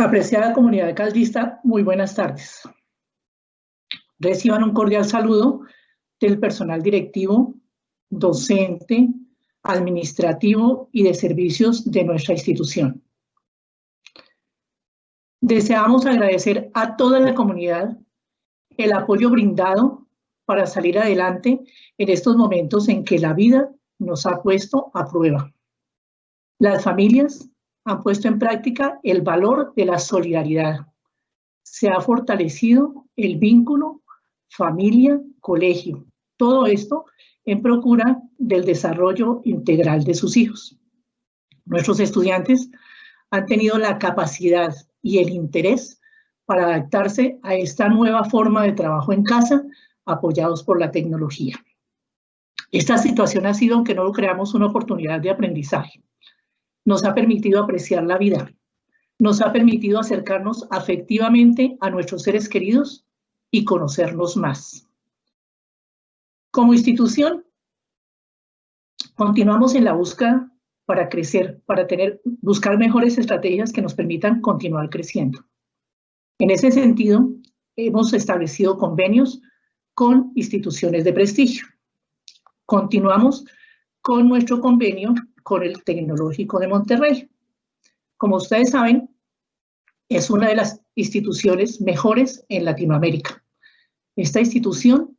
Apreciada comunidad caldista, muy buenas tardes. Reciban un cordial saludo del personal directivo, docente, administrativo y de servicios de nuestra institución. Deseamos agradecer a toda la comunidad el apoyo brindado para salir adelante en estos momentos en que la vida nos ha puesto a prueba. Las familias han puesto en práctica el valor de la solidaridad. Se ha fortalecido el vínculo familia-colegio. Todo esto en procura del desarrollo integral de sus hijos. Nuestros estudiantes han tenido la capacidad y el interés para adaptarse a esta nueva forma de trabajo en casa, apoyados por la tecnología. Esta situación ha sido, aunque no lo creamos, una oportunidad de aprendizaje. Nos ha permitido apreciar la vida, nos ha permitido acercarnos afectivamente a nuestros seres queridos y conocernos más. Como institución, continuamos en la búsqueda para crecer, para buscar mejores estrategias que nos permitan continuar creciendo. En ese sentido, hemos establecido convenios con instituciones de prestigio. Continuamos con nuestro convenio con el Tecnológico de Monterrey. Como ustedes saben, es una de las instituciones mejores en Latinoamérica. Esta institución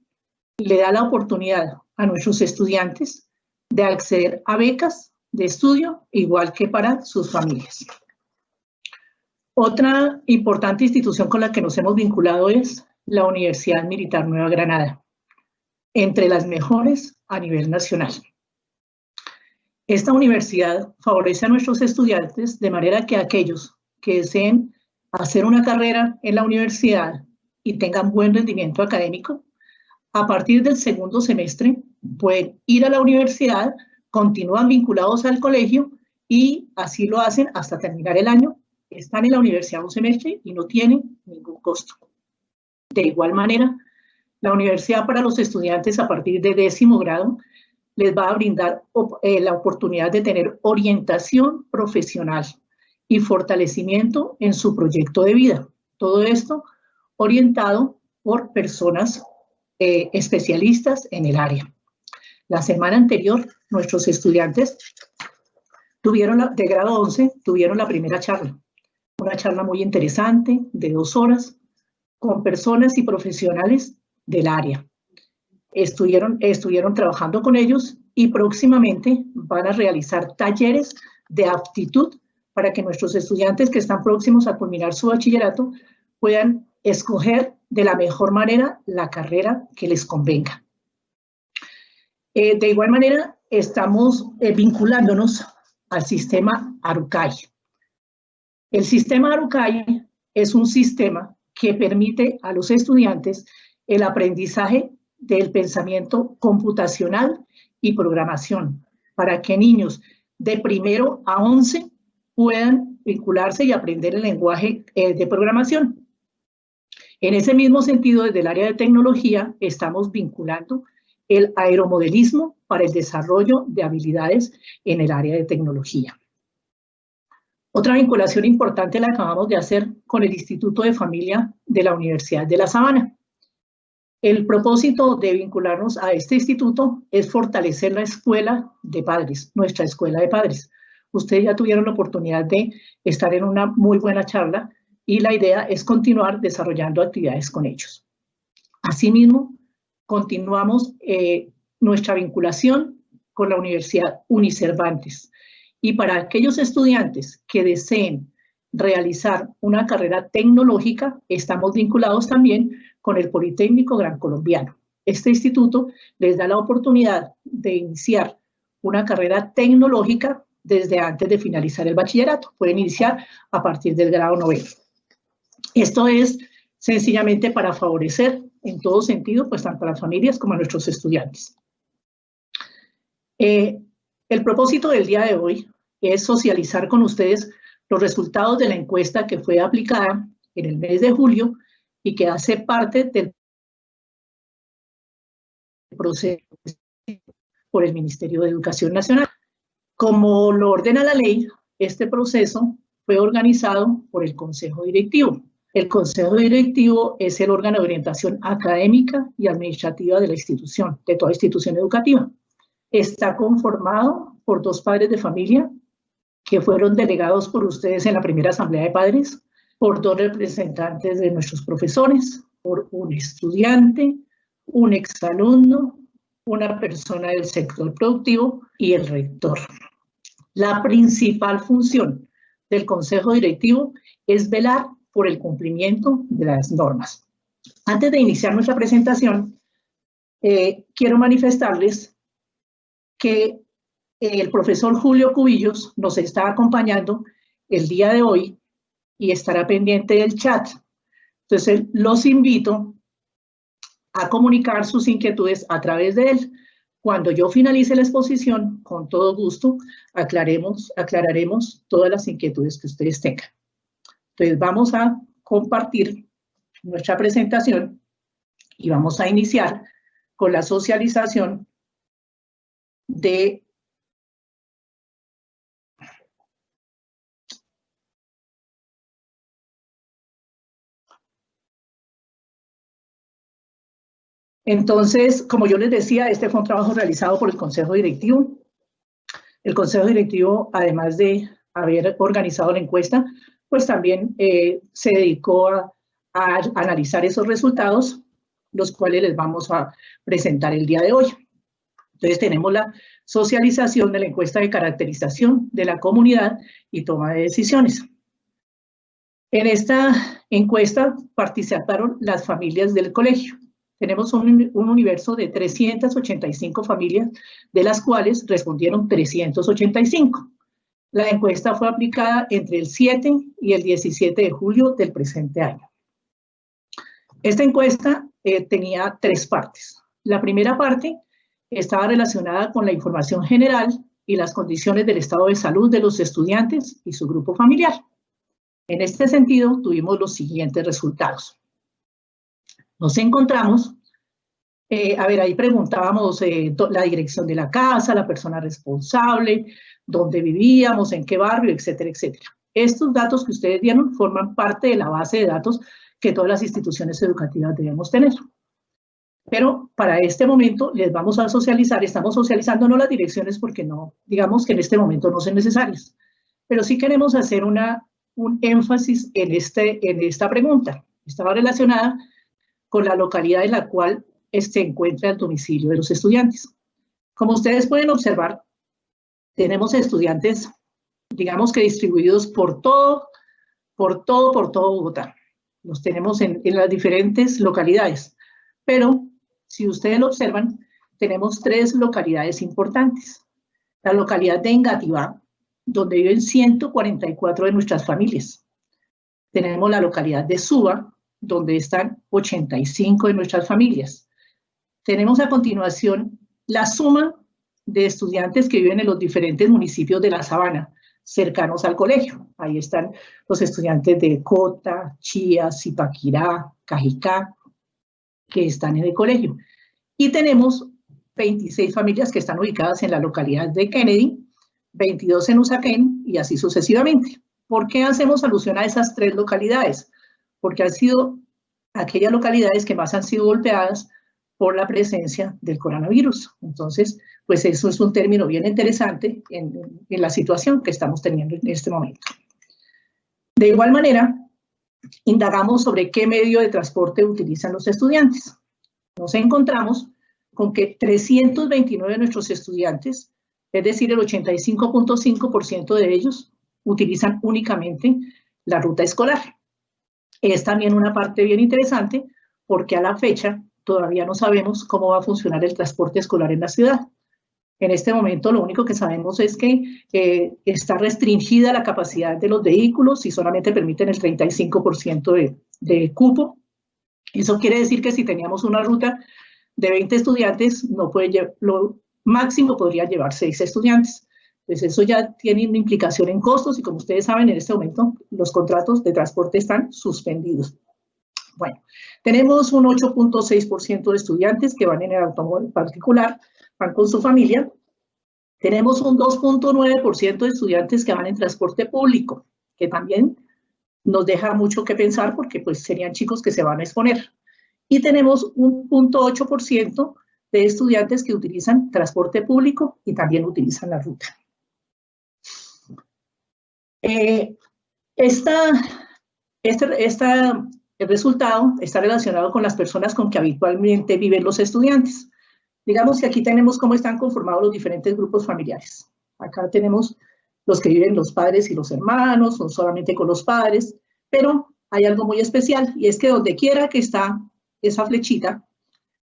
le da la oportunidad a nuestros estudiantes de acceder a becas de estudio, igual que para sus familias. Otra importante institución con la que nos hemos vinculado es la Universidad Militar Nueva Granada, entre las mejores a nivel nacional. Esta universidad favorece a nuestros estudiantes de manera que aquellos que deseen hacer una carrera en la universidad y tengan buen rendimiento académico, a partir del segundo semestre pueden ir a la universidad, continúan vinculados al colegio y así lo hacen hasta terminar el año. Están en la universidad un semestre y no tienen ningún costo. De igual manera, la universidad para los estudiantes a partir de 10º grado les va a brindar la oportunidad de tener orientación profesional y fortalecimiento en su proyecto de vida. Todo esto orientado por personas especialistas en el área. La semana anterior, nuestros estudiantes de grado 11 tuvieron la primera charla. Una charla muy interesante de 2 horas con personas y profesionales del área. Estuvieron trabajando con ellos y próximamente van a realizar talleres de aptitud para que nuestros estudiantes que están próximos a culminar su bachillerato puedan escoger de la mejor manera la carrera que les convenga. De igual manera, estamos vinculándonos al sistema Arucay. El sistema Arucay es un sistema que permite a los estudiantes el aprendizaje del pensamiento computacional y programación, para que niños de 1º a 11 puedan vincularse y aprender el lenguaje de programación. En ese mismo sentido, desde el área de tecnología, estamos vinculando el aeromodelismo para el desarrollo de habilidades en el área de tecnología. Otra vinculación importante la acabamos de hacer con el Instituto de Familia de la Universidad de La Sabana. El propósito de vincularnos a este instituto es fortalecer la escuela de padres, nuestra escuela de padres. Ustedes ya tuvieron la oportunidad de estar en una muy buena charla y la idea es continuar desarrollando actividades con ellos. Asimismo, continuamos nuestra vinculación con la Universidad Unicervantes. Y para aquellos estudiantes que deseen realizar una carrera tecnológica, estamos vinculados también con el Politécnico Gran Colombiano. Este instituto les da la oportunidad de iniciar una carrera tecnológica desde antes de finalizar el bachillerato. Pueden iniciar a partir del grado 9º. Esto es sencillamente para favorecer en todo sentido, pues tanto a las familias como a nuestros estudiantes. El propósito del día de hoy es socializar con ustedes los resultados de la encuesta que fue aplicada en el mes de julio y que hace parte del proceso por el Ministerio de Educación Nacional. Como lo ordena la ley, este proceso fue organizado por el Consejo Directivo. El Consejo Directivo es el órgano de orientación académica y administrativa de la institución, de toda institución educativa. Está conformado por 2 padres de familia que fueron delegados por ustedes en la primera asamblea de padres, por 2 representantes de nuestros profesores, por un estudiante, un exalumno, una persona del sector productivo y el rector. La principal función del Consejo Directivo es velar por el cumplimiento de las normas. Antes de iniciar nuestra presentación, quiero manifestarles que el profesor Julio Cubillos nos está acompañando el día de hoy y estará pendiente del chat. Entonces, los invito a comunicar sus inquietudes a través de él. Cuando yo finalice la exposición, con todo gusto, aclararemos todas las inquietudes que ustedes tengan. Entonces, vamos a compartir nuestra presentación y vamos a iniciar con la socialización de Entonces, como yo les decía, este fue un trabajo realizado por el Consejo Directivo. El Consejo Directivo, además de haber organizado la encuesta, pues también se dedicó a analizar esos resultados, los cuales les vamos a presentar el día de hoy. Entonces, tenemos la socialización de la encuesta de caracterización de la comunidad y toma de decisiones. En esta encuesta participaron las familias del colegio. Tenemos un universo de 385 familias, de las cuales respondieron 385. La encuesta fue aplicada entre el 7 y el 17 de julio del presente año. Esta encuesta tenía 3 partes. La primera parte estaba relacionada con la información general y las condiciones del estado de salud de los estudiantes y su grupo familiar. En este sentido, tuvimos los siguientes resultados. Nos encontramos, ahí preguntábamos la dirección de la casa, la persona responsable, dónde vivíamos, en qué barrio, etcétera, etcétera. Estos datos que ustedes dieron forman parte de la base de datos que todas las instituciones educativas debemos tener. Pero para este momento les vamos a socializar, estamos socializando no las direcciones porque no, digamos que en este momento no son necesarias, pero sí queremos hacer un énfasis en esta pregunta. Estaba relacionada con la localidad en la cual se encuentra el domicilio de los estudiantes. Como ustedes pueden observar, tenemos estudiantes, digamos que distribuidos por todo Bogotá. Los tenemos en las diferentes localidades, pero si ustedes lo observan, tenemos 3 localidades importantes. La localidad de Engativá, donde viven 144 de nuestras familias. Tenemos la localidad de Suba, donde están 85 de nuestras familias. Tenemos a continuación la suma de estudiantes que viven en los diferentes municipios de la Sabana, cercanos al colegio. Ahí están los estudiantes de Cota, Chía, Zipaquirá, Cajicá, que están en el colegio. Y tenemos 26 familias que están ubicadas en la localidad de Kennedy, 22 en Usaquén y así sucesivamente. ¿Por qué hacemos alusión a esas 3 localidades? Porque han sido aquellas localidades que más han sido golpeadas por la presencia del coronavirus. Entonces, pues eso es un término bien interesante en la situación que estamos teniendo en este momento. De igual manera, indagamos sobre qué medio de transporte utilizan los estudiantes. Nos encontramos con que 329 de nuestros estudiantes, es decir, el 85.5% de ellos, utilizan únicamente la ruta escolar. Es también una parte bien interesante porque a la fecha todavía no sabemos cómo va a funcionar el transporte escolar en la ciudad. En este momento lo único que sabemos es que está restringida la capacidad de los vehículos y solamente permiten el 35% de cupo. Eso quiere decir que si teníamos una ruta de 20 estudiantes, lo máximo podría llevar 6 estudiantes. Pues eso ya tiene una implicación en costos y como ustedes saben, en este momento los contratos de transporte están suspendidos. Bueno, tenemos un 8.6% de estudiantes que van en el automóvil particular, van con su familia. Tenemos un 2.9% de estudiantes que van en transporte público. que también nos deja mucho que pensar porque pues serían chicos que se van a exponer. Y tenemos un 0.8% de estudiantes que utilizan transporte público y también utilizan la ruta. El resultado está relacionado con las personas con que habitualmente viven los estudiantes. Digamos que aquí tenemos cómo están conformados los diferentes grupos familiares. Acá tenemos los que viven los padres y los hermanos, son solamente con los padres, pero hay algo muy especial y es que donde quiera que está esa flechita,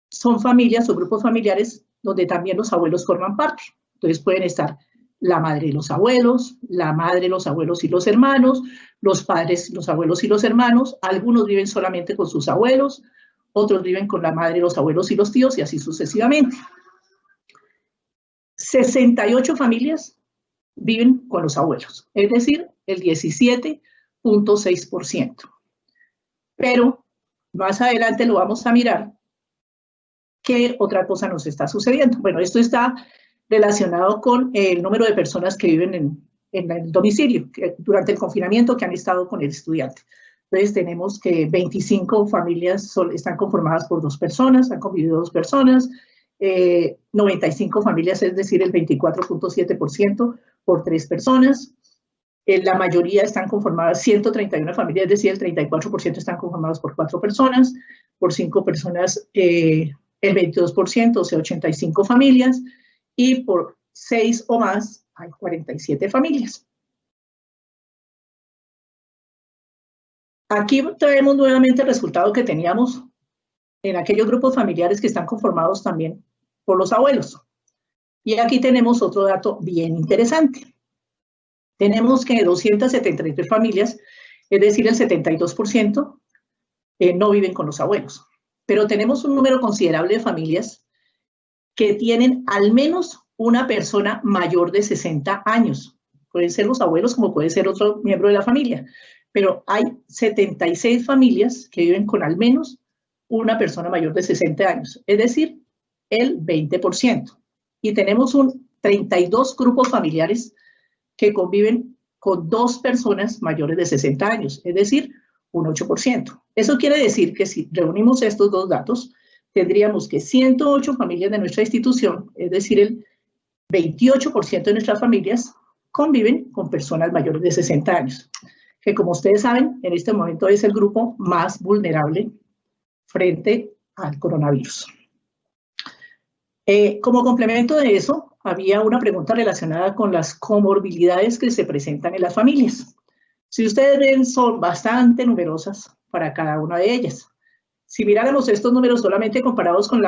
son familias o grupos familiares donde también los abuelos forman parte. Entonces pueden estar la madre y los abuelos, la madre, los abuelos y los hermanos, los padres, los abuelos y los hermanos, algunos viven solamente con sus abuelos, otros viven con la madre, los abuelos y los tíos y así sucesivamente. 68 familias viven con los abuelos, es decir, el 17.6%. Pero más adelante lo vamos a mirar qué otra cosa nos está sucediendo. Bueno, esto está relacionado con el número de personas que viven en el domicilio durante el confinamiento que han estado con el estudiante. Entonces tenemos que 25 familias están conformadas por 2 personas, han convivido 2 personas, 95 familias, es decir, el 24.7% por 3 personas. La mayoría están conformadas, 131 familias, es decir, el 34% están conformados por 4 personas, por 5 personas el 22%, o sea, 85 familias, y por 6 o más hay 47 familias. Aquí traemos nuevamente el resultado que teníamos en aquellos grupos familiares que están conformados también por los abuelos. Y aquí tenemos otro dato bien interesante. Tenemos que 273 familias, es decir, el 72%, no viven con los abuelos. Pero tenemos un número considerable de familias que tienen al menos una persona mayor de 60 años. Pueden ser los abuelos como puede ser otro miembro de la familia. Pero hay 76 familias que viven con al menos una persona mayor de 60 años, es decir, el 20%. Y tenemos 32 grupos familiares que conviven con 2 personas mayores de 60 años, es decir, un 8%. Eso quiere decir que si reunimos estos 2 datos, tendríamos que 108 familias de nuestra institución, es decir, el 28% de nuestras familias conviven con personas mayores de 60 años, que como ustedes saben, en este momento es el grupo más vulnerable frente al coronavirus. Como complemento de eso, había una pregunta relacionada con las comorbilidades que se presentan en las familias. Si ustedes ven, son bastante numerosas para cada una de ellas. Si miráramos estos números solamente comparados con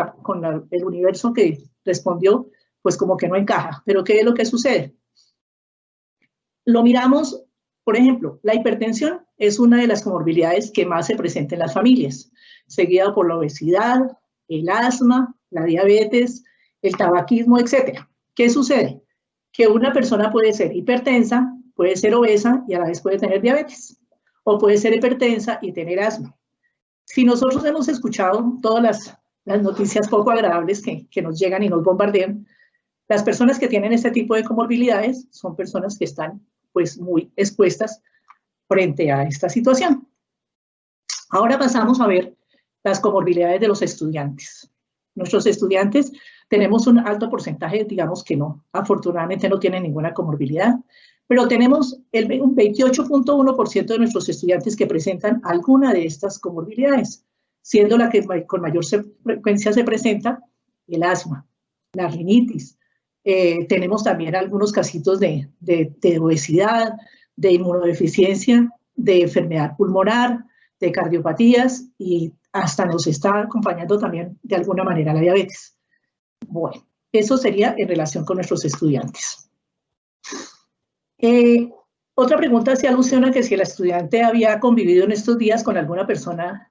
el universo que respondió, pues como que no encaja. Pero ¿qué es lo que sucede? Lo miramos, por ejemplo, la hipertensión es una de las comorbilidades que más se presenta en las familias, seguida por la obesidad, el asma, la diabetes, el tabaquismo, etc. ¿Qué sucede? Que una persona puede ser hipertensa, puede ser obesa y a la vez puede tener diabetes, o puede ser hipertensa y tener asma. Si nosotros hemos escuchado todas las noticias poco agradables que nos llegan y nos bombardean, las personas que tienen este tipo de comorbilidades son personas que están pues muy expuestas frente a esta situación. Ahora pasamos a ver las comorbilidades de los estudiantes. Nuestros estudiantes tenemos un alto porcentaje, digamos que no, afortunadamente no tienen ninguna comorbilidad, pero tenemos un 28.1% de nuestros estudiantes que presentan alguna de estas comorbilidades, siendo la que con mayor frecuencia se presenta el asma, la rinitis. Tenemos también algunos casitos de obesidad, de inmunodeficiencia, de enfermedad pulmonar, de cardiopatías y hasta nos está acompañando también de alguna manera la diabetes. Bueno, eso sería en relación con nuestros estudiantes. Otra pregunta se alusiona que si el estudiante había convivido en estos días con alguna persona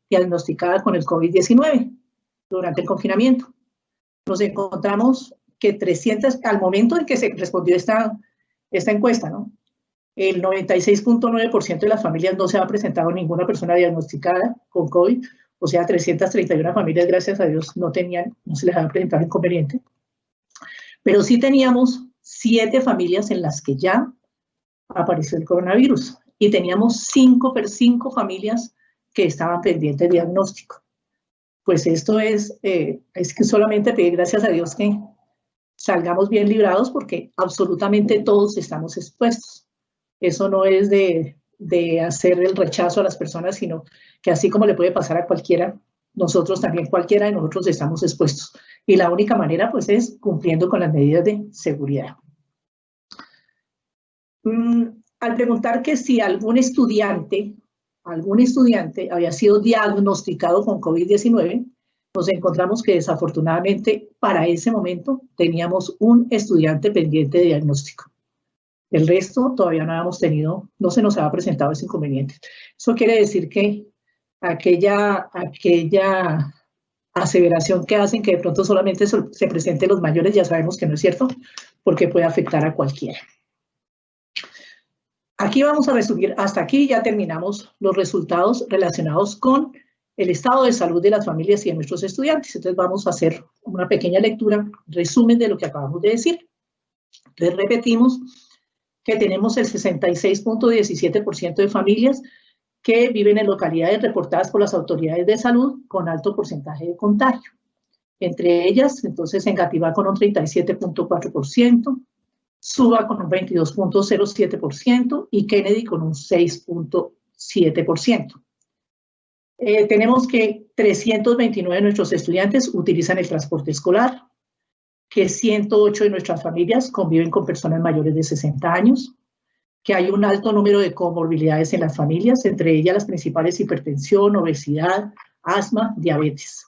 diagnosticada con el COVID-19 durante el confinamiento. Nos encontramos que 300, al momento en que se respondió esta encuesta, ¿no? El 96.9% de las familias no se ha presentado ninguna persona diagnosticada con COVID, o sea, 331 familias, gracias a Dios, no se les había presentado inconveniente. Pero sí teníamos 7 familias en las que ya apareció el coronavirus y teníamos cinco familias que estaban pendientes de diagnóstico. Pues esto es que solamente pedir gracias a Dios que salgamos bien librados, porque absolutamente todos estamos expuestos. Eso no es de hacer el rechazo a las personas, sino que así como le puede pasar a cualquiera, nosotros también, cualquiera de nosotros estamos expuestos. Y la única manera, pues, es cumpliendo con las medidas de seguridad. Al preguntar que si algún estudiante había sido diagnosticado con COVID-19, nos encontramos que desafortunadamente para ese momento teníamos un estudiante pendiente de diagnóstico. El resto todavía no se nos había presentado ese inconveniente. Eso quiere decir que aquella aseveración que hacen que de pronto solamente se presenten los mayores, ya sabemos que no es cierto, porque puede afectar a cualquiera. Aquí vamos a resumir, hasta aquí ya terminamos los resultados relacionados con el estado de salud de las familias y de nuestros estudiantes. Entonces vamos a hacer una pequeña lectura, resumen de lo que acabamos de decir. Entonces repetimos que tenemos el 66.17% de familias que viven en localidades reportadas por las autoridades de salud con alto porcentaje de contagio. Entre ellas, entonces, Engativá con un 37.4%, Suba con un 22.07% y Kennedy con un 6.7%. Tenemos que 329 de nuestros estudiantes utilizan el transporte escolar, que 108 de nuestras familias conviven con personas mayores de 60 años, que hay un alto número de comorbilidades en las familias, entre ellas las principales hipertensión, obesidad, asma, diabetes.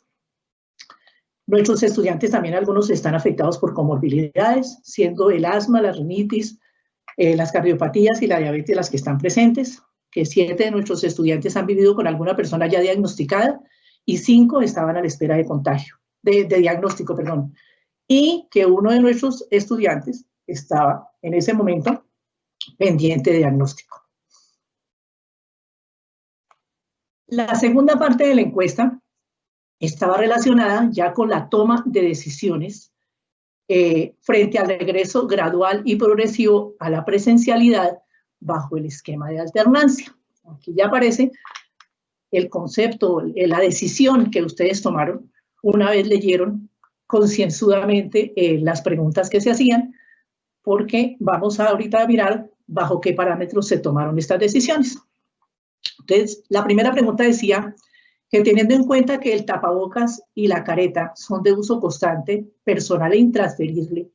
Nuestros estudiantes también algunos están afectados por comorbilidades, siendo el asma, la rinitis, las cardiopatías y la diabetes las que están presentes, que 7 de nuestros estudiantes han vivido con alguna persona ya diagnosticada y 5 estaban a la espera de diagnóstico, y que uno de nuestros estudiantes estaba en ese momento pendiente de diagnóstico. La segunda parte de la encuesta estaba relacionada ya con la toma de decisiones frente al regreso gradual y progresivo a la presencialidad bajo el esquema de alternancia. Aquí ya aparece el concepto, la decisión que ustedes tomaron una vez leyeron concienzudamente las preguntas que se hacían, porque vamos ahorita a mirar bajo qué parámetros se tomaron estas decisiones. Entonces, la primera pregunta decía que teniendo en cuenta que el tapabocas y la careta son de uso constante, personal e intransferible,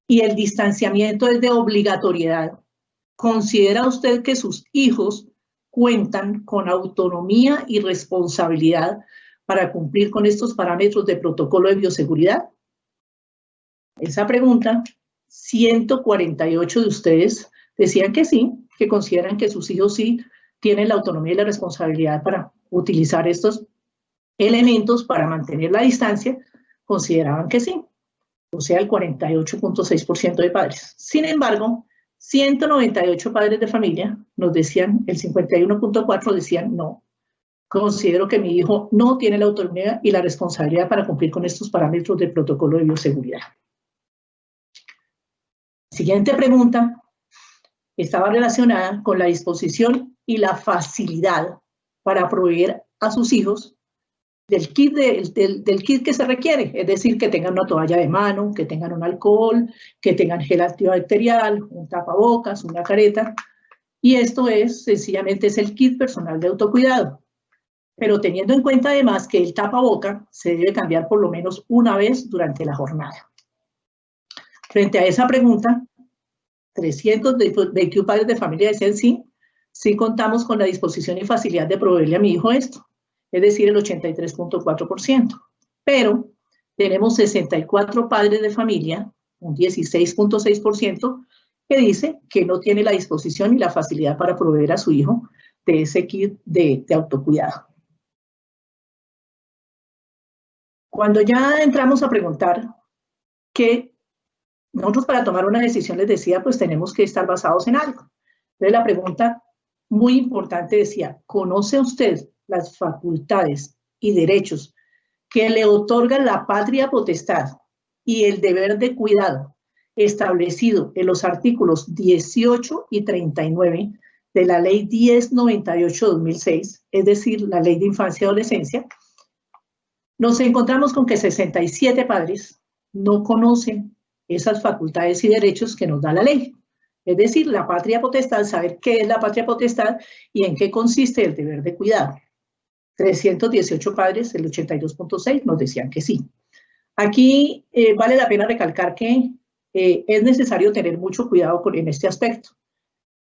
y el distanciamiento es de obligatoriedad, ¿considera usted que sus hijos cuentan con autonomía y responsabilidad para cumplir con estos parámetros de protocolo de bioseguridad? Esa pregunta, 148 de ustedes decían que sí, que consideran que sus hijos sí tienen la autonomía y la responsabilidad para utilizar estos elementos para mantener la distancia, consideraban que sí, o sea, el 48.6% de padres. Sin embargo, 198 padres de familia nos decían, el 51.4% decían no, considero que mi hijo no tiene la autonomía y la responsabilidad para cumplir con estos parámetros del protocolo de bioseguridad. Siguiente pregunta estaba relacionada con la disposición y la facilidad para proveer a sus hijos del kit que se requiere, es decir, que tengan una toalla de mano, que tengan un alcohol, que tengan gel antibacterial, un tapabocas, una careta, y esto sencillamente es el kit personal de autocuidado. Pero teniendo en cuenta además que el tapaboca se debe cambiar por lo menos una vez durante la jornada. Frente a esa pregunta, 321 padres de familia decían sí contamos con la disposición y facilidad de proveerle a mi hijo esto, es decir, el 83.4%. Pero tenemos 64 padres de familia, un 16.6%, que dice que no tiene la disposición y la facilidad para proveer a su hijo de ese kit de autocuidado. Cuando ya entramos a preguntar que nosotros para tomar una decisión, les decía, pues tenemos que estar basados en algo. Entonces la pregunta muy importante decía, ¿conoce usted las facultades y derechos que le otorgan la patria potestad y el deber de cuidado establecido en los artículos 18 y 39 de la Ley 1098/2006, es decir, la Ley de Infancia y Adolescencia, nos encontramos con que 67 padres no conocen esas facultades y derechos que nos da la ley. Es decir, la patria potestad, saber qué es la patria potestad y en qué consiste el deber de cuidado. 318 padres, el 82.6, nos decían que sí. Aquí vale la pena recalcar que es necesario tener mucho cuidado en este aspecto,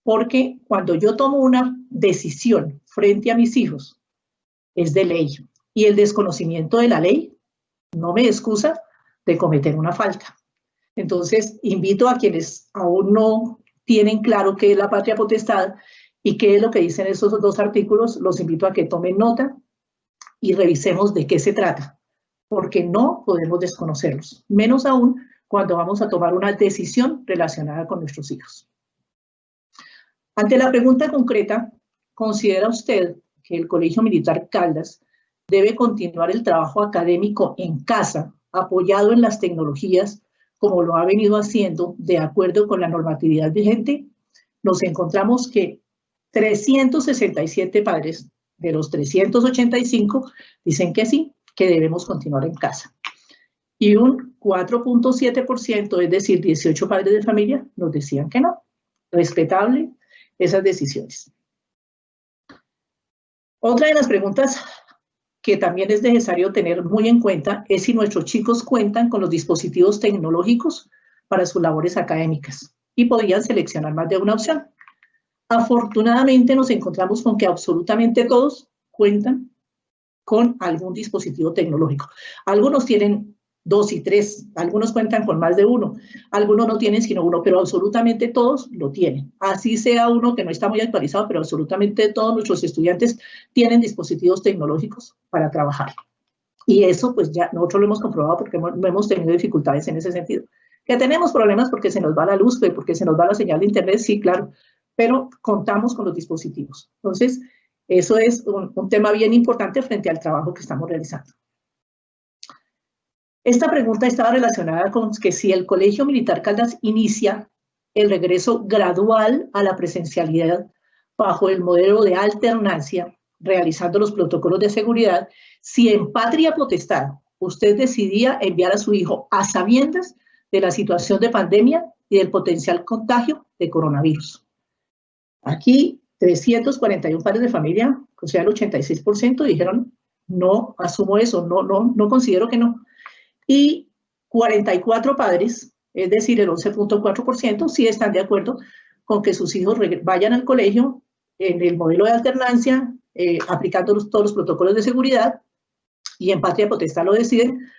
porque cuando yo tomo una decisión frente a mis hijos, es de ley, y el desconocimiento de la ley no me excusa de cometer una falta. Entonces, invito a quienes aún no tienen claro qué es la patria potestad y qué es lo que dicen esos dos artículos, los invito a que tomen nota y revisemos de qué se trata, porque no podemos desconocerlos, menos aún cuando vamos a tomar una decisión relacionada con nuestros hijos. Ante la pregunta concreta, ¿considera usted que el Colegio Militar Caldas debe continuar el trabajo académico en casa, apoyado en las tecnologías, como lo ha venido haciendo de acuerdo con la normatividad vigente? Nos encontramos que 367 padres de los 385 dicen que sí, que debemos continuar en casa. Y un 4.7%, es decir, 18 padres de familia, nos decían que no. Respetable esas decisiones. Otra de las preguntas que también es necesario tener muy en cuenta es si nuestros chicos cuentan con los dispositivos tecnológicos para sus labores académicas y podrían seleccionar más de una opción. Afortunadamente nos encontramos con que absolutamente todos cuentan con algún dispositivo tecnológico. Algunos tienen 2 y 3, algunos cuentan con más de uno, algunos no tienen sino uno, pero absolutamente todos lo tienen. Así sea uno que no está muy actualizado, pero absolutamente todos nuestros estudiantes tienen dispositivos tecnológicos para trabajar. Y eso pues ya nosotros lo hemos comprobado porque no hemos tenido dificultades en ese sentido. Que tenemos problemas porque se nos va la luz, porque se nos va la señal de internet, sí, claro, pero contamos con los dispositivos. Entonces, eso es un tema bien importante frente al trabajo que estamos realizando. Esta pregunta estaba relacionada con que si el Colegio Militar Caldas inicia el regreso gradual a la presencialidad bajo el modelo de alternancia, realizando los protocolos de seguridad, si en patria potestad usted decidía enviar a su hijo a sabiendas de la situación de pandemia y del potencial contagio de coronavirus. Aquí 341 padres de familia, o sea el 86%, dijeron no asumo eso, no considero que no. Y 44 padres, es decir, el 11.4%, sí están de acuerdo con que sus hijos vayan al colegio en el modelo de alternancia, aplicando todos los protocolos de seguridad, y en patria potestad lo deciden,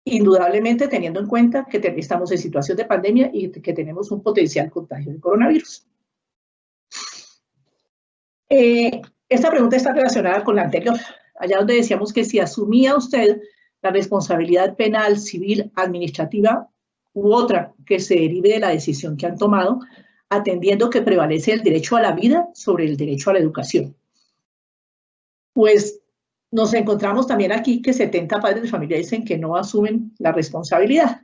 indudablemente teniendo en cuenta que estamos en situación de pandemia y que tenemos un potencial contagio de coronavirus. Esta pregunta está relacionada con la anterior, allá donde decíamos que si asumía usted la responsabilidad penal, civil, administrativa u otra que se derive de la decisión que han tomado, atendiendo que prevalece el derecho a la vida sobre el derecho a la educación. Pues nos encontramos también aquí que 70 padres de familia dicen que no asumen la responsabilidad.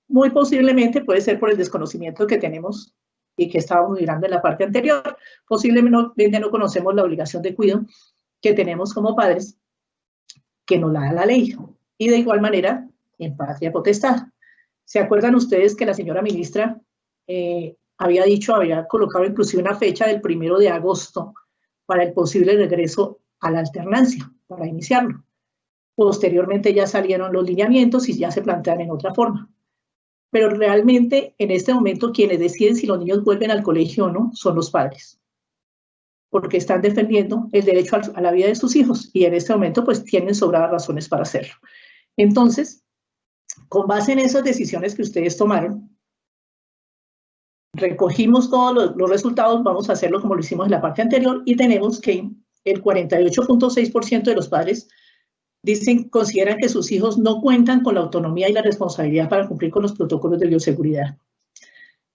Muy posiblemente puede ser por el desconocimiento que tenemos y que estábamos mirando en la parte anterior. Posiblemente no conocemos la obligación de cuidado que tenemos como padres, que nos la da la ley. Y de igual manera, en patria potestad. ¿Se acuerdan ustedes que la señora ministra había colocado inclusive una fecha del 1 de agosto para el posible regreso a la alternancia, para iniciarlo? Posteriormente ya salieron los lineamientos y ya se plantean en otra forma. Pero realmente en este momento quienes deciden si los niños vuelven al colegio o no son los padres, porque están defendiendo el derecho a la vida de sus hijos y en este momento pues tienen sobradas razones para hacerlo. Entonces, con base en esas decisiones que ustedes tomaron, recogimos todos los resultados, vamos a hacerlo como lo hicimos en la parte anterior y tenemos que el 48.6% de los padres consideran que sus hijos no cuentan con la autonomía y la responsabilidad para cumplir con los protocolos de bioseguridad.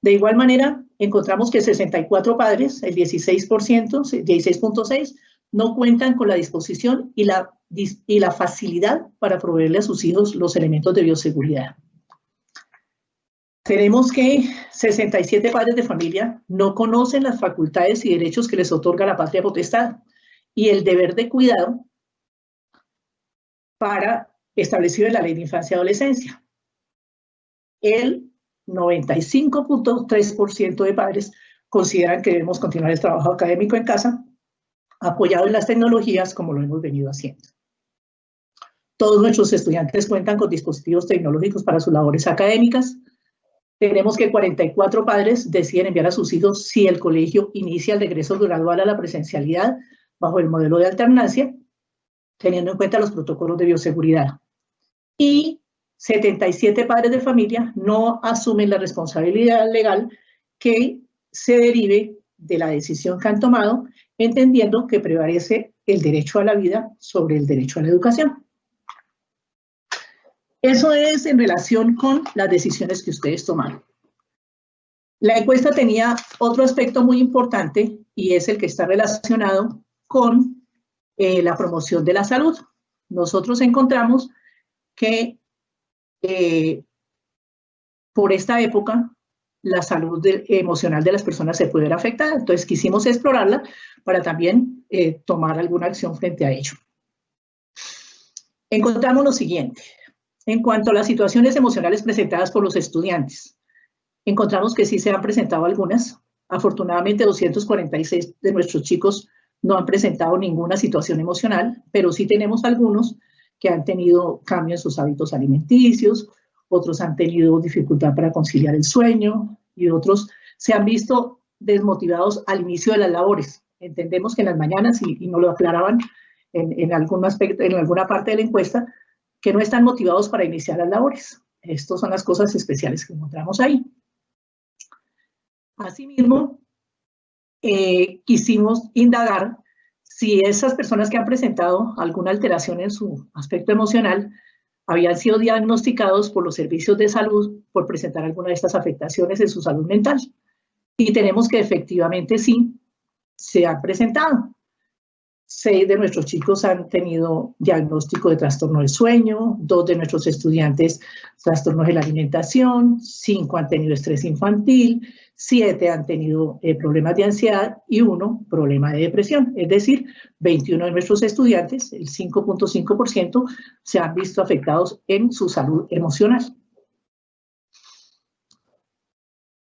De igual manera, encontramos que 64 padres, el 16.6%, no cuentan con la disposición y la facilidad para proveerle a sus hijos los elementos de bioseguridad. Tenemos que 67 padres de familia no conocen las facultades y derechos que les otorga la patria potestad y el deber de cuidado establecido en la Ley de Infancia y Adolescencia. El 95.3% de padres consideran que debemos continuar el trabajo académico en casa, apoyado en las tecnologías como lo hemos venido haciendo. Todos nuestros estudiantes cuentan con dispositivos tecnológicos para sus labores académicas. Tenemos que 44 padres deciden enviar a sus hijos si el colegio inicia el regreso gradual a la presencialidad bajo el modelo de alternancia, teniendo en cuenta los protocolos de bioseguridad. Y 77 padres de familia no asumen la responsabilidad legal que se derive de la decisión que han tomado, entendiendo que prevalece el derecho a la vida sobre el derecho a la educación. Eso es en relación con las decisiones que ustedes tomaron. La encuesta tenía otro aspecto muy importante y es el que está relacionado con la promoción de la salud. Nosotros encontramos que por esta época la salud emocional de las personas se puede ver afectada. Entonces quisimos explorarla para también tomar alguna acción frente a ello. Encontramos lo siguiente. En cuanto a las situaciones emocionales presentadas por los estudiantes, encontramos que sí se han presentado algunas. Afortunadamente, 246 de nuestros chicos no han presentado ninguna situación emocional, pero sí tenemos algunos que han tenido cambio en sus hábitos alimenticios, otros han tenido dificultad para conciliar el sueño y otros se han visto desmotivados al inicio de las labores. Entendemos que en las mañanas, y nos lo aclaraban en algún aspecto, en alguna parte de la encuesta, que no están motivados para iniciar las labores. Estas son las cosas especiales que encontramos ahí. Asimismo, quisimos indagar si esas personas que han presentado alguna alteración en su aspecto emocional habían sido diagnosticados por los servicios de salud por presentar alguna de estas afectaciones en su salud mental. Y tenemos que efectivamente sí, se han presentado. 6 de nuestros chicos han tenido diagnóstico de trastorno del sueño, 2 de nuestros estudiantes trastornos de la alimentación, 5 han tenido estrés infantil, 7 han tenido problemas de ansiedad y 1 problema de depresión. Es decir, 21 de nuestros estudiantes, el 5.5%, se han visto afectados en su salud emocional.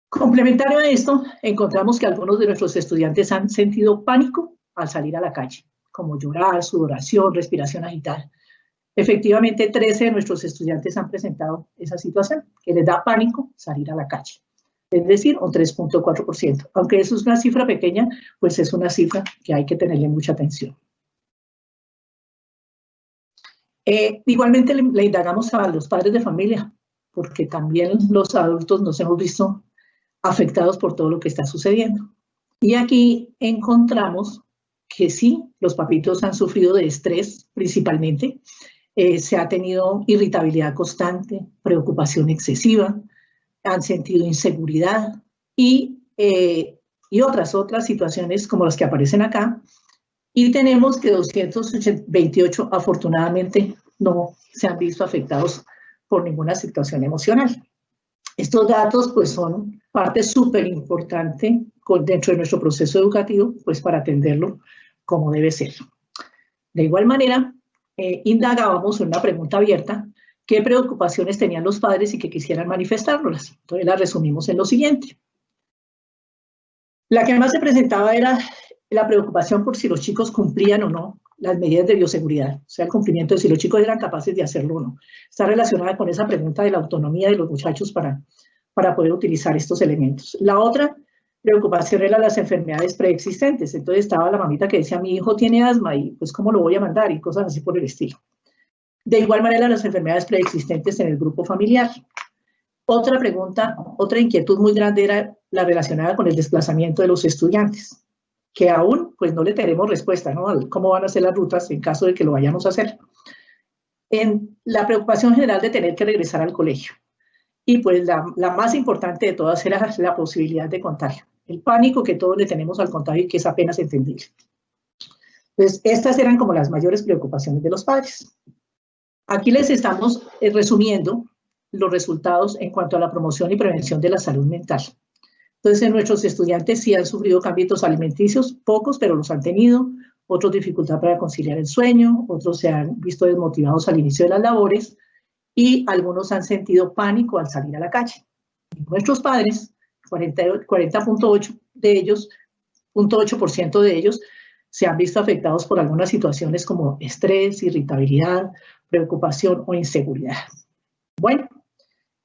Complementario a esto, encontramos que algunos de nuestros estudiantes han sentido pánico al salir a la calle, como llorar, sudoración, respiración agitada. Efectivamente, 13 de nuestros estudiantes han presentado esa situación, que les da pánico salir a la calle. Es decir, un 3.4%. Aunque eso es una cifra pequeña, pues es una cifra que hay que tenerle mucha atención. Igualmente le indagamos a los padres de familia, porque también los adultos nos hemos visto afectados por todo lo que está sucediendo. Y aquí encontramos que sí, los papitos han sufrido de estrés principalmente, se ha tenido irritabilidad constante, preocupación excesiva, han sentido inseguridad y otras situaciones como las que aparecen acá. Y tenemos que 228 afortunadamente no se han visto afectados por ninguna situación emocional. Estos datos pues son parte súper importante dentro de nuestro proceso educativo pues para atenderlo como debe ser. De igual manera, indagábamos en una pregunta abierta qué preocupaciones tenían los padres y que quisieran manifestárnoslas. Entonces las resumimos en lo siguiente. La que más se presentaba era la preocupación por si los chicos cumplían o no las medidas de bioseguridad, o sea, el cumplimiento de si los chicos eran capaces de hacerlo o no. Está relacionada con esa pregunta de la autonomía de los muchachos para poder utilizar estos elementos. La otra preocupación era las enfermedades preexistentes. Entonces estaba la mamita que decía, mi hijo tiene asma y pues cómo lo voy a mandar y cosas así por el estilo. De igual manera, las enfermedades preexistentes en el grupo familiar. Otra pregunta, otra inquietud muy grande era la relacionada con el desplazamiento de los estudiantes, que aún pues no le tenemos respuesta, ¿no? ¿Cómo van a ser las rutas en caso de que lo vayamos a hacer? En la preocupación general de tener que regresar al colegio. Y pues la más importante de todas era la posibilidad de contagio. El pánico que todos le tenemos al contagio y que es apenas entendible. Entonces, estas eran como las mayores preocupaciones de los padres. Aquí les estamos resumiendo los resultados en cuanto a la promoción y prevención de la salud mental. Entonces, nuestros estudiantes sí han sufrido cambios alimenticios, pocos, pero los han tenido, otros dificultad para conciliar el sueño, otros se han visto desmotivados al inicio de las labores y algunos han sentido pánico al salir a la calle. Nuestros padres, 40.8% de ellos, 0.8% de ellos se han visto afectados por algunas situaciones como estrés, irritabilidad, preocupación o inseguridad. Bueno,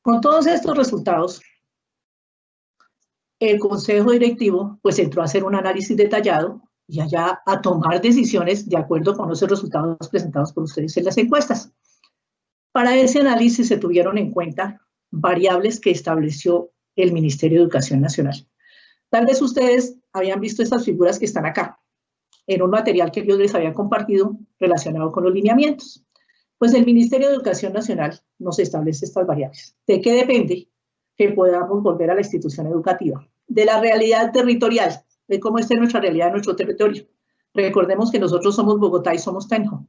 con todos estos resultados, el Consejo Directivo pues entró a hacer un análisis detallado y allá a tomar decisiones de acuerdo con los resultados presentados por ustedes en las encuestas. Para ese análisis se tuvieron en cuenta variables que estableció el Ministerio de Educación Nacional. Tal vez ustedes habían visto estas figuras que están acá, en un material que yo les había compartido relacionado con los lineamientos. Pues el Ministerio de Educación Nacional nos establece estas variables. ¿De qué depende que podamos volver a la institución educativa? De la realidad territorial, de cómo esté nuestra realidad en nuestro territorio. Recordemos que nosotros somos Bogotá y somos Tenjo.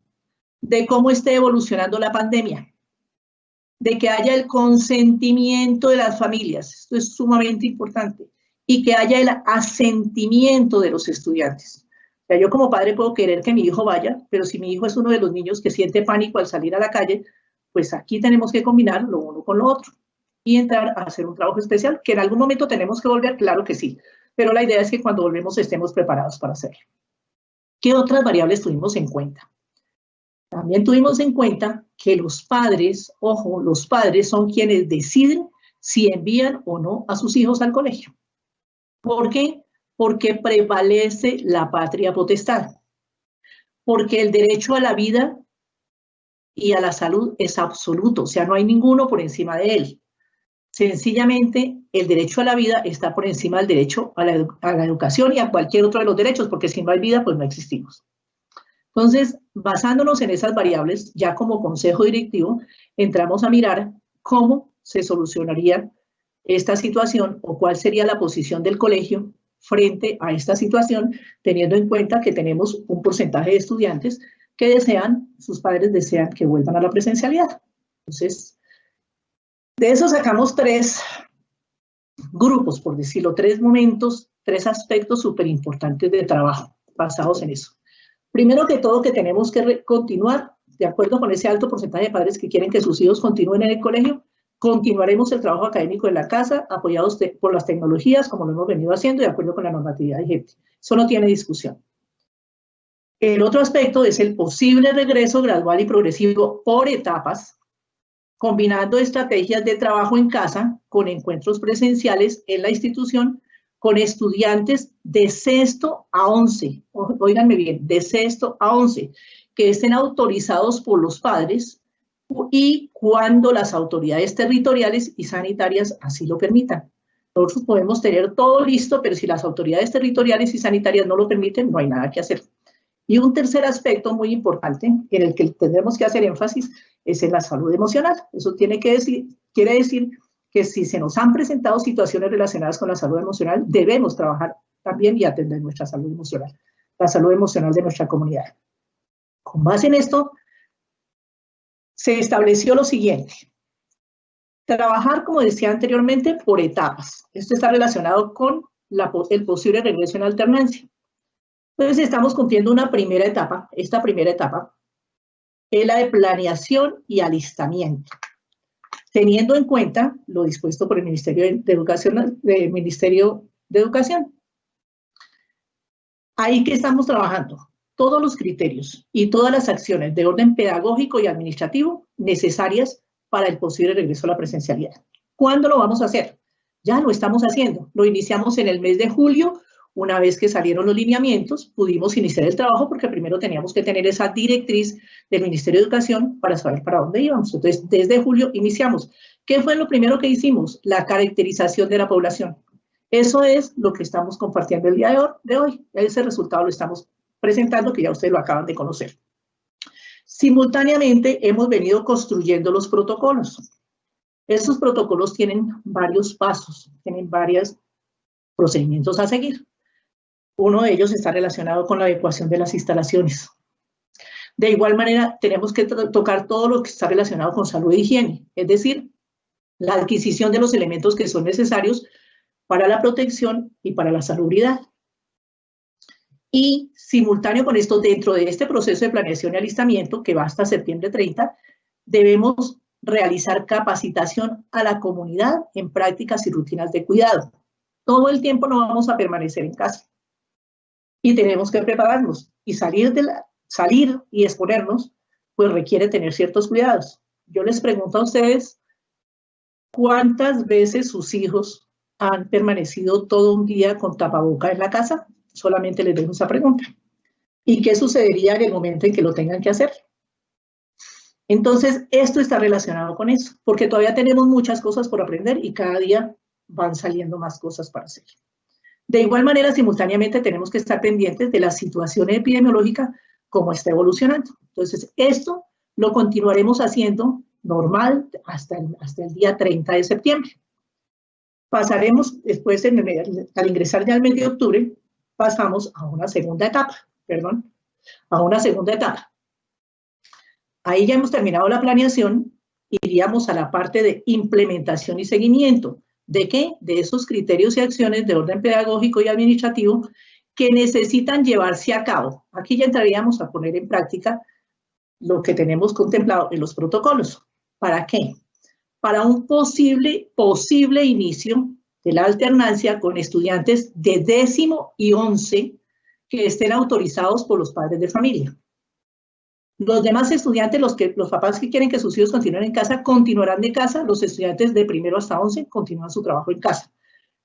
De cómo esté evolucionando la pandemia. De que haya el consentimiento de las familias, esto es sumamente importante, y que haya el asentimiento de los estudiantes. O sea, yo como padre puedo querer que mi hijo vaya, pero si mi hijo es uno de los niños que siente pánico al salir a la calle, pues aquí tenemos que combinar lo uno con lo otro y entrar a hacer un trabajo especial, que en algún momento tenemos que volver, claro que sí, pero la idea es que cuando volvemos estemos preparados para hacerlo. ¿Qué otras variables tuvimos en cuenta? También tuvimos en cuenta que los padres, ojo, los padres son quienes deciden si envían o no a sus hijos al colegio. ¿Por qué? Porque prevalece la patria potestad. Porque el derecho a la vida y a la salud es absoluto, o sea, no hay ninguno por encima de él. Sencillamente, el derecho a la vida está por encima del derecho a la educación y a cualquier otro de los derechos, porque si no hay vida, pues no existimos. Entonces, basándonos en esas variables, ya como consejo directivo, entramos a mirar cómo se solucionaría esta situación o cuál sería la posición del colegio frente a esta situación, teniendo en cuenta que tenemos un porcentaje de estudiantes que desean, sus padres desean que vuelvan a la presencialidad. Entonces, de eso sacamos 3 grupos, por decirlo, 3 momentos, 3 aspectos súper importantes de trabajo basados en eso. Primero que todo, que tenemos que continuar, de acuerdo con ese alto porcentaje de padres que quieren que sus hijos continúen en el colegio, continuaremos el trabajo académico en la casa, apoyados por las tecnologías, como lo hemos venido haciendo, de acuerdo con la normatividad vigente. Eso no tiene discusión. El otro aspecto es el posible regreso gradual y progresivo por etapas, combinando estrategias de trabajo en casa con encuentros presenciales en la institución, con estudiantes de 6º a 11, óiganme bien, de 6º a 11, que estén autorizados por los padres y cuando las autoridades territoriales y sanitarias así lo permitan. Nosotros podemos tener todo listo, pero si las autoridades territoriales y sanitarias no lo permiten, no hay nada que hacer. Y un tercer aspecto muy importante en el que tendremos que hacer énfasis es en la salud emocional. Eso quiere decir que si se nos han presentado situaciones relacionadas con la salud emocional, debemos trabajar también y atender nuestra salud emocional, la salud emocional de nuestra comunidad. Con base en esto, se estableció lo siguiente. Trabajar, como decía anteriormente, por etapas. Esto está relacionado con el posible regreso en alternancia. Entonces, estamos cumpliendo una primera etapa. Esta primera etapa es la de planeación y alistamiento, teniendo en cuenta lo dispuesto por el Ministerio de Educación. Ahí que estamos trabajando todos los criterios y todas las acciones de orden pedagógico y administrativo necesarias para el posible regreso a la presencialidad. ¿Cuándo lo vamos a hacer? Ya lo estamos haciendo. Lo iniciamos en el mes de julio. Una vez que salieron los lineamientos, pudimos iniciar el trabajo porque primero teníamos que tener esa directriz del Ministerio de Educación para saber para dónde íbamos. Entonces, desde julio iniciamos. ¿Qué fue lo primero que hicimos? La caracterización de la población. Eso es lo que estamos compartiendo el día de hoy. Ese resultado lo estamos presentando, que ya ustedes lo acaban de conocer. Simultáneamente, hemos venido construyendo los protocolos. Estos protocolos tienen varios pasos, tienen varios procedimientos a seguir. Uno de ellos está relacionado con la adecuación de las instalaciones. De igual manera, tenemos que tocar todo lo que está relacionado con salud e higiene, es decir, la adquisición de los elementos que son necesarios para la protección y para la salubridad. Y simultáneo con esto, dentro de este proceso de planeación y alistamiento, que va hasta septiembre 30, debemos realizar capacitación a la comunidad en prácticas y rutinas de cuidado. Todo el tiempo no vamos a permanecer en casa. Y tenemos que prepararnos. Y salir y exponernos, pues requiere tener ciertos cuidados. Yo les pregunto a ustedes, ¿cuántas veces sus hijos han permanecido todo un día con tapabocas en la casa? Solamente les dejo esa pregunta. ¿Y qué sucedería en el momento en que lo tengan que hacer? Entonces, esto está relacionado con eso, porque todavía tenemos muchas cosas por aprender y cada día van saliendo más cosas para hacer. De igual manera, simultáneamente tenemos que estar pendientes de la situación epidemiológica, cómo está evolucionando. Entonces, esto lo continuaremos haciendo normal hasta el día 30 de septiembre. Pasaremos después, al ingresar ya al mes de octubre, pasamos a una segunda etapa, Ahí ya hemos terminado la planeación, iríamos a la parte de implementación y seguimiento. ¿De qué? De esos criterios y acciones de orden pedagógico y administrativo que necesitan llevarse a cabo. Aquí ya entraríamos a poner en práctica lo que tenemos contemplado en los protocolos. ¿Para qué? Para un posible inicio de la alternancia con estudiantes de 10º y 11 que estén autorizados por los padres de familia. Los demás estudiantes, los papás que quieren que sus hijos continúen en casa, continuarán de casa. Los estudiantes de 1º hasta 11 continúan su trabajo en casa.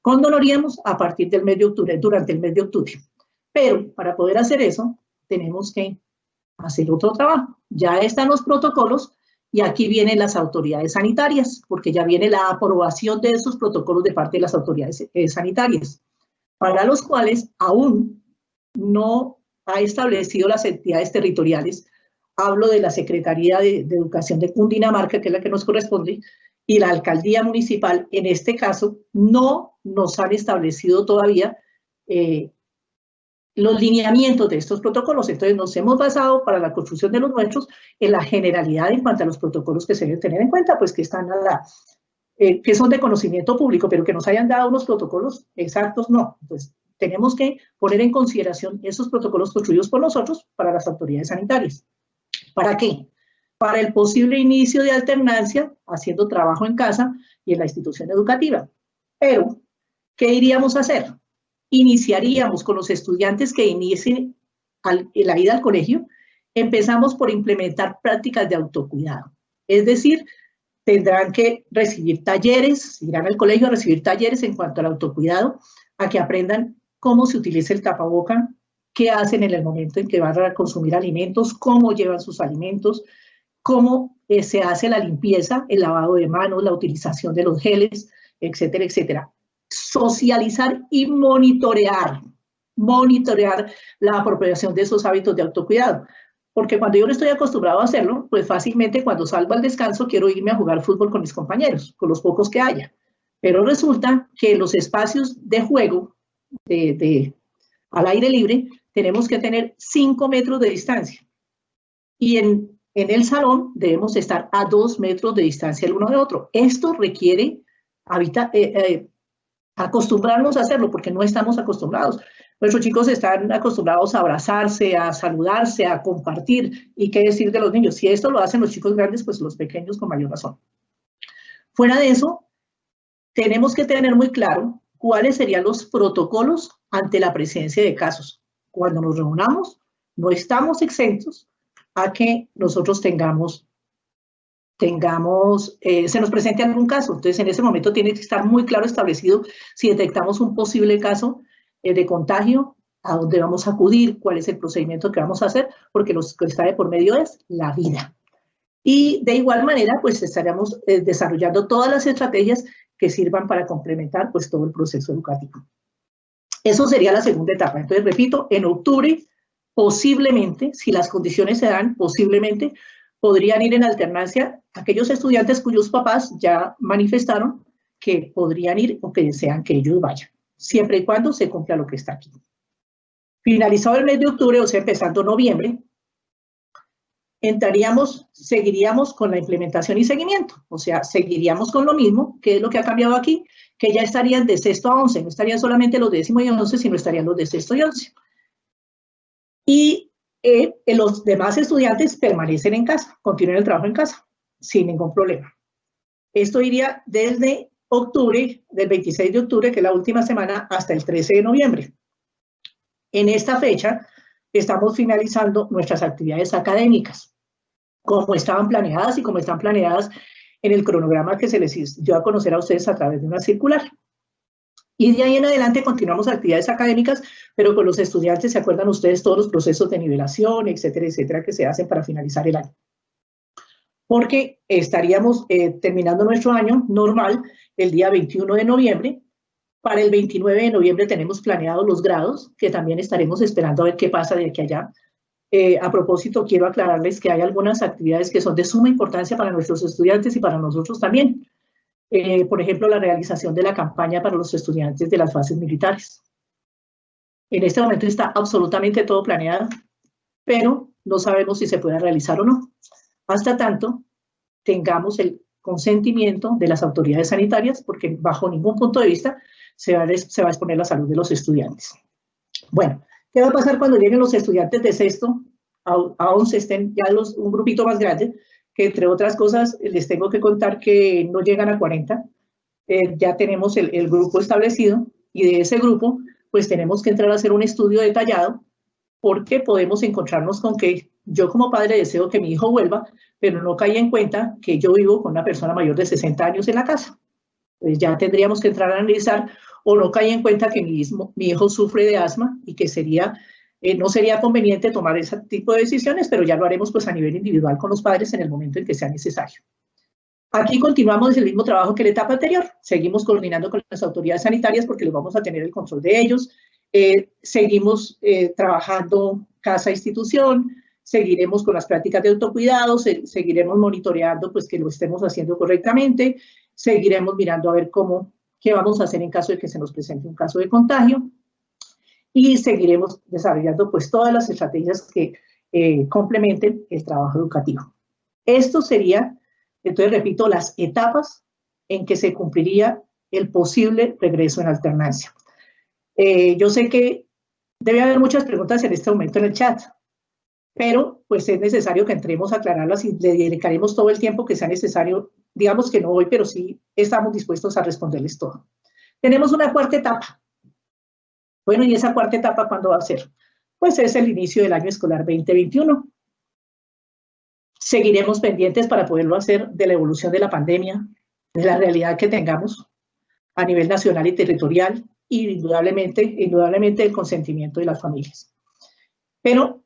¿Cuándo lo haríamos? A partir del mes de octubre, durante el mes de octubre. Pero para poder hacer eso, tenemos que hacer otro trabajo. Ya están los protocolos y aquí vienen las autoridades sanitarias, porque ya viene la aprobación de esos protocolos de parte de las autoridades sanitarias, para los cuales aún no ha establecido las entidades territoriales. Hablo de la Secretaría de Educación de Cundinamarca, que es la que nos corresponde, y la Alcaldía Municipal, en este caso, no nos han establecido todavía los lineamientos de estos protocolos. Entonces, nos hemos basado para la construcción de los nuestros en la generalidad en cuanto a los protocolos que se deben tener en cuenta, pues que están que son de conocimiento público, pero que nos hayan dado unos protocolos exactos, no. Entonces, tenemos que poner en consideración esos protocolos construidos por nosotros para las autoridades sanitarias. ¿Para qué? Para el posible inicio de alternancia, haciendo trabajo en casa y en la institución educativa. Pero, ¿qué iríamos a hacer? Iniciaríamos con los estudiantes que inicien la ida al colegio, empezamos por implementar prácticas de autocuidado. Es decir, tendrán que recibir talleres, irán al colegio a recibir talleres en cuanto al autocuidado, a que aprendan cómo se utiliza el tapaboca, qué hacen en el momento en que van a consumir alimentos, cómo llevan sus alimentos, cómo se hace la limpieza, el lavado de manos, la utilización de los geles, etcétera, etcétera. Socializar y monitorear la apropiación de esos hábitos de autocuidado. Porque cuando yo no estoy acostumbrado a hacerlo, pues fácilmente cuando salgo al descanso quiero irme a jugar fútbol con mis compañeros, con los pocos que haya. Pero resulta que los espacios de juego al aire libre tenemos que tener 5 metros de distancia. Y en el salón debemos estar a 2 metros de distancia el uno de otro. Esto requiere acostumbrarnos a hacerlo porque no estamos acostumbrados. Nuestros chicos están acostumbrados a abrazarse, a saludarse, a compartir. ¿Y qué decir de los niños? Si esto lo hacen los chicos grandes, pues los pequeños con mayor razón. Fuera de eso, tenemos que tener muy claro cuáles serían los protocolos ante la presencia de casos. Cuando nos reunamos, no estamos exentos a que nosotros se nos presente algún caso. Entonces, en ese momento tiene que estar muy claro establecido si detectamos un posible caso de contagio, a dónde vamos a acudir, cuál es el procedimiento que vamos a hacer, porque lo que está de por medio es la vida. Y de igual manera, pues estaremos desarrollando todas las estrategias que sirvan para complementar pues todo el proceso educativo. Eso sería la segunda etapa. Entonces, repito, en octubre, posiblemente, si las condiciones se dan, posiblemente podrían ir en alternancia aquellos estudiantes cuyos papás ya manifestaron que podrían ir o que desean que ellos vayan, siempre y cuando se cumpla lo que está aquí. Finalizado el mes de octubre, o sea, empezando noviembre, seguiríamos con la implementación y seguimiento, o sea, seguiríamos con lo mismo, que es lo que ha cambiado aquí, que ya estarían de sexto a 11, no estarían solamente los de décimo y 11, sino estarían los de sexto y 11. Y los demás estudiantes permanecen en casa, continúen el trabajo en casa, sin ningún problema. Esto iría desde octubre, del 26 de octubre, que es la última semana, hasta el 13 de noviembre. En esta fecha estamos finalizando nuestras actividades académicas, como estaban planeadas y como están planeadas en el cronograma que se les dio a conocer a ustedes a través de una circular. Y de ahí en adelante continuamos actividades académicas, pero con los estudiantes, ¿se acuerdan ustedes todos los procesos de nivelación, etcétera, etcétera, que se hacen para finalizar el año? Porque estaríamos terminando nuestro año normal el día 21 de noviembre. Para el 29 de noviembre tenemos planeados los grados, que también estaremos esperando a ver qué pasa de aquí a allá. A propósito, quiero aclararles que hay algunas actividades que son de suma importancia para nuestros estudiantes y para nosotros también. Por ejemplo, la realización de la campaña para los estudiantes de las bases militares. En este momento está absolutamente todo planeado, pero no sabemos si se puede realizar o no. Hasta tanto tengamos el consentimiento de las autoridades sanitarias, porque bajo ningún punto de vista se va a exponer la salud de los estudiantes. Bueno, ¿qué va a pasar cuando lleguen los estudiantes de sexto a 11, estén ya un grupito más grande? Que entre otras cosas les tengo que contar que no llegan a 40, ya tenemos el grupo establecido y de ese grupo pues tenemos que entrar a hacer un estudio detallado porque podemos encontrarnos con que yo como padre deseo que mi hijo vuelva, pero no caí en cuenta que yo vivo con una persona mayor de 60 años en la casa. Pues ya tendríamos que entrar a analizar, o no caí en cuenta que mi hijo sufre de asma y que no sería conveniente tomar ese tipo de decisiones, pero ya lo haremos pues a nivel individual con los padres en el momento en que sea necesario. Aquí continuamos el mismo trabajo que la etapa anterior. Seguimos coordinando con las autoridades sanitarias porque les vamos a tener el control de ellos. Seguimos trabajando casa-institución, seguiremos con las prácticas de autocuidado, seguiremos monitoreando pues que lo estemos haciendo correctamente, seguiremos mirando a ver qué vamos a hacer en caso de que se nos presente un caso de contagio y seguiremos desarrollando pues todas las estrategias que complementen el trabajo educativo. Esto sería, entonces repito, las etapas en que se cumpliría el posible regreso en alternancia. Yo sé que debe haber muchas preguntas en este momento en el chat, pero pues es necesario que entremos a aclararlas y le dedicaremos todo el tiempo que sea necesario. Digamos que no hoy, pero sí estamos dispuestos a responderles todo. Tenemos una cuarta etapa. Bueno, ¿y esa cuarta etapa cuándo va a ser? Pues es el inicio del año escolar 2021. Seguiremos pendientes para poderlo hacer de la evolución de la pandemia, de la realidad que tengamos a nivel nacional y territorial, y indudablemente el consentimiento de las familias. Pero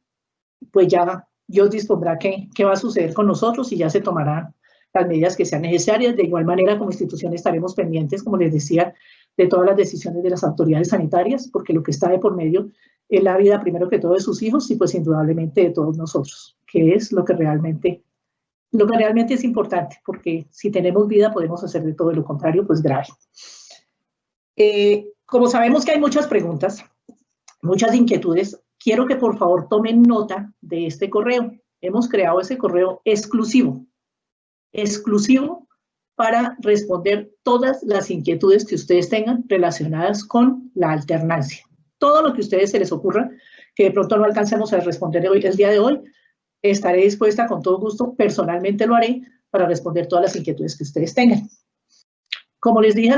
pues ya Dios dispondrá qué va a suceder con nosotros y ya se tomarán las medidas que sean necesarias. De igual manera, como institución estaremos pendientes, como les decía, de todas las decisiones de las autoridades sanitarias, porque lo que está de por medio es la vida, primero que todo, de sus hijos y pues indudablemente de todos nosotros, que es lo que realmente es importante, porque si tenemos vida podemos hacer de todo lo contrario, pues grave. Como sabemos que hay muchas preguntas, muchas inquietudes, quiero que por favor tomen nota de este correo. Hemos creado ese correo exclusivo para responder todas las inquietudes que ustedes tengan relacionadas con la alternancia. Todo lo que a ustedes se les ocurra, que de pronto no alcancemos a responder el día de hoy, estaré dispuesta con todo gusto, personalmente lo haré, para responder todas las inquietudes que ustedes tengan. Como les dije